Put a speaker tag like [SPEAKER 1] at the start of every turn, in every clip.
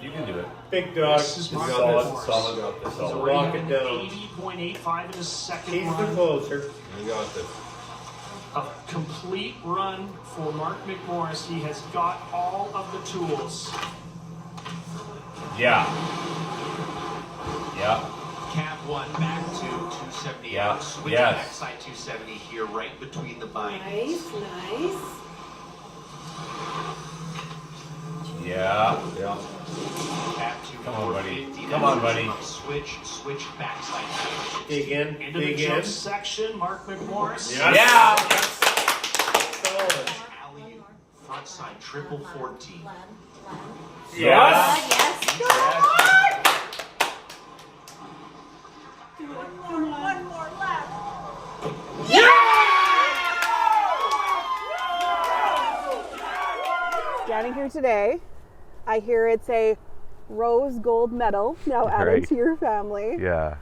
[SPEAKER 1] You can do it.
[SPEAKER 2] Big dog.
[SPEAKER 3] This is Mark
[SPEAKER 1] Solid,
[SPEAKER 3] McMorris.
[SPEAKER 1] solid.
[SPEAKER 3] He's
[SPEAKER 1] Solid.
[SPEAKER 3] already
[SPEAKER 2] Rock
[SPEAKER 3] got
[SPEAKER 2] it
[SPEAKER 3] an
[SPEAKER 2] down.
[SPEAKER 3] 80.85 in his second
[SPEAKER 2] Keep
[SPEAKER 3] run.
[SPEAKER 2] it closer.
[SPEAKER 1] You got this.
[SPEAKER 3] A complete run for Mark McMorris. He has got all of the tools.
[SPEAKER 1] Yeah. Yeah.
[SPEAKER 4] Cap one back to 270.
[SPEAKER 1] Yeah.
[SPEAKER 4] Switch
[SPEAKER 1] Yes.
[SPEAKER 4] backside 270 here, right between the bindings.
[SPEAKER 5] Nice.
[SPEAKER 1] Yeah. Yeah.
[SPEAKER 4] Back to
[SPEAKER 1] Come on, buddy.
[SPEAKER 4] 450.
[SPEAKER 1] Come on, buddy.
[SPEAKER 4] Switch backside.
[SPEAKER 2] Dig in.
[SPEAKER 3] Into the
[SPEAKER 2] Dig in.
[SPEAKER 3] jump section, Mark McMorris.
[SPEAKER 2] Yeah.
[SPEAKER 1] Yeah.
[SPEAKER 2] Solid.
[SPEAKER 4] Alley front side triple 14.
[SPEAKER 1] Yes.
[SPEAKER 5] Yes.
[SPEAKER 1] Yes.
[SPEAKER 5] One more left.
[SPEAKER 6] Standing here today, I hear it's a rose gold medal now added
[SPEAKER 7] Right.
[SPEAKER 6] to your family.
[SPEAKER 7] Yeah.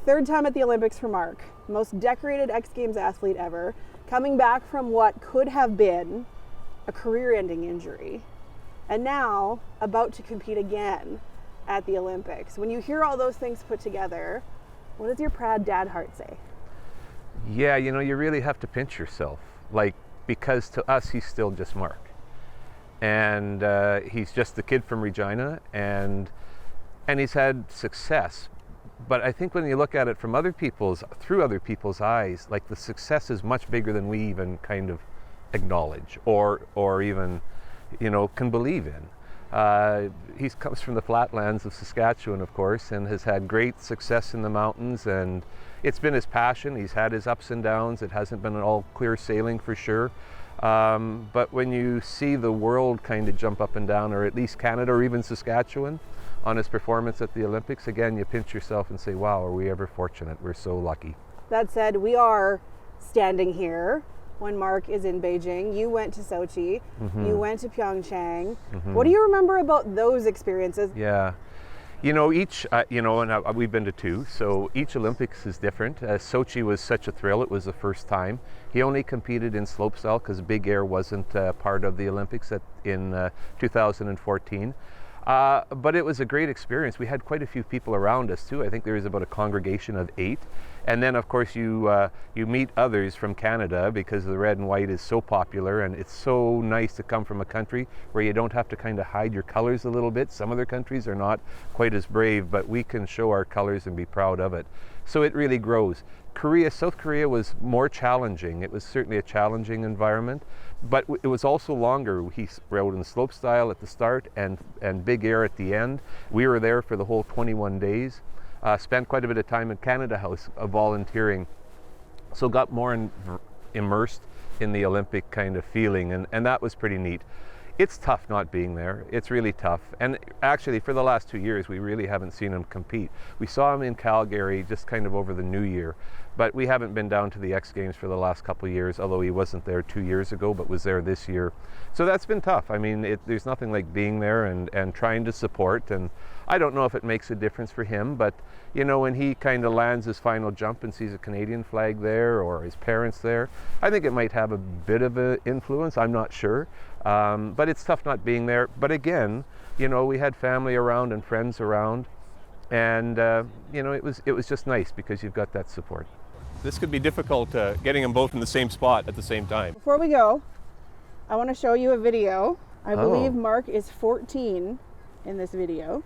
[SPEAKER 6] Third time at the Olympics for Mark. Most decorated X Games athlete ever. Coming back from what could have been a career-ending injury. And now about to compete again at the Olympics. When you hear all those things put together, what does your proud dad heart say?
[SPEAKER 7] Yeah, you know, you really have to pinch yourself. Like, because to us, he's still just Mark. And he's just the kid from Regina, and he's had success. But I think when you look at it from through other people's eyes, like the success is much bigger than we even kind of acknowledge or even, you know, can believe in. He comes from the flatlands of Saskatchewan, of course, and has had great success in the mountains, and it's been his passion. He's had his ups and downs. It hasn't been all clear sailing for sure. But when you see the world kind of jump up and down, or at least Canada or even Saskatchewan, on his performance at the Olympics, again, you pinch yourself and say, wow, are we ever fortunate? We're so lucky.
[SPEAKER 6] That said, we are standing here when Mark is in Beijing. You went to Sochi, you went to Pyeongchang. What do you remember about those experiences?
[SPEAKER 7] Yeah. You know, and we've been to two, so each Olympics is different. Sochi was such a thrill. It was the first time. He only competed in slopestyle because big air wasn't part of the Olympics in 2014. But it was a great experience. We had quite a few people around us too. I think there was about a congregation of 8. And then of course you meet others from Canada because the red and white is so popular, and it's so nice to come from a country where you don't have to kind of hide your colors a little bit. Some other countries are not quite as brave, but we can show our colors and be proud of it. So it really grows. South Korea was more challenging. It was certainly a challenging environment, but it was also longer. He rode in slopestyle at the start and big air at the end. We were there for the whole 21 days. Spent quite a bit of time in Canada House volunteering, so got more immersed in the Olympic kind of feeling, and that was pretty neat. It's tough not being there. It's really tough. And actually, for the last 2 years, we really haven't seen him compete. We saw him in Calgary just kind of over the new year, but we haven't been down to the X Games for the last couple of years, although he wasn't there 2 years ago, but was there this year. So that's been tough. I mean, there's nothing like being there and trying to support. And I don't know if it makes a difference for him, but you know, when he kind of lands his final jump and sees a Canadian flag there or his parents there, I think it might have a bit of an influence. I'm not sure. But it's tough not being there. But again, you know, we had family around and friends around, and you know, it was just nice because you've got that support.
[SPEAKER 8] This could be difficult, getting them both in the same spot at the same time.
[SPEAKER 6] Before we go, I want to show you a video. I
[SPEAKER 7] Oh.
[SPEAKER 6] believe Mark is 14 in this video.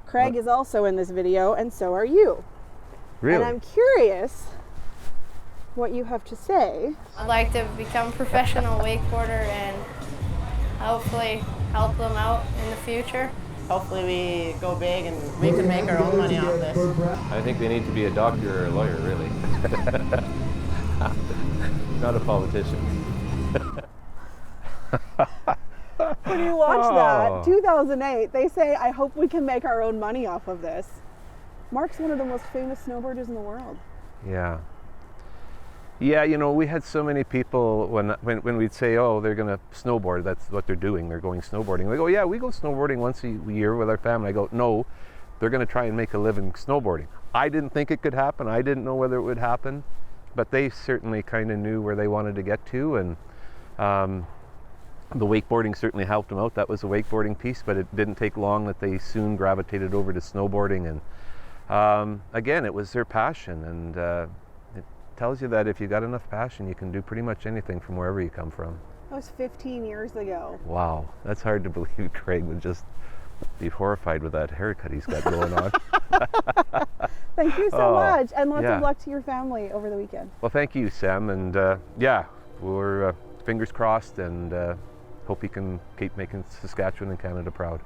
[SPEAKER 6] Craig is also in this video, and so are you.
[SPEAKER 7] Really?
[SPEAKER 6] And I'm curious what you have to say.
[SPEAKER 9] I'd like to become a professional wakeboarder and hopefully help them out in the future.
[SPEAKER 10] Hopefully we go big and we can make our own money off this.
[SPEAKER 1] I think they need to be a doctor or a lawyer, really. Not a politician.
[SPEAKER 6] When you watch
[SPEAKER 7] Oh.
[SPEAKER 6] that, 2008, they say, I hope we can make our own money off of this. Mark's one of the most famous snowboarders in the world.
[SPEAKER 7] Yeah. Yeah, you know, we had so many people when we'd say, oh, they're going to snowboard, that's what they're doing, they're going snowboarding. They go, yeah, we go snowboarding once a year with our family. I go, no, they're going to try and make a living snowboarding. I didn't think it could happen. I didn't know whether it would happen, but they certainly kind of knew where they wanted to get to. And The wakeboarding certainly helped them out. That was a wakeboarding piece, but it didn't take long that they soon gravitated over to snowboarding. And again, it was their passion, and it tells you that if you got enough passion, you can do pretty much anything from wherever you come from.
[SPEAKER 6] That was 15 years ago.
[SPEAKER 7] Wow, that's hard to believe. Craig would just be horrified with that haircut he's got going on.
[SPEAKER 6] Thank you so much, and lots
[SPEAKER 7] yeah.
[SPEAKER 6] of luck to your family over the weekend.
[SPEAKER 7] Well, thank you, Sam, and yeah, we're fingers crossed, and hope you can keep making Saskatchewan and Canada proud.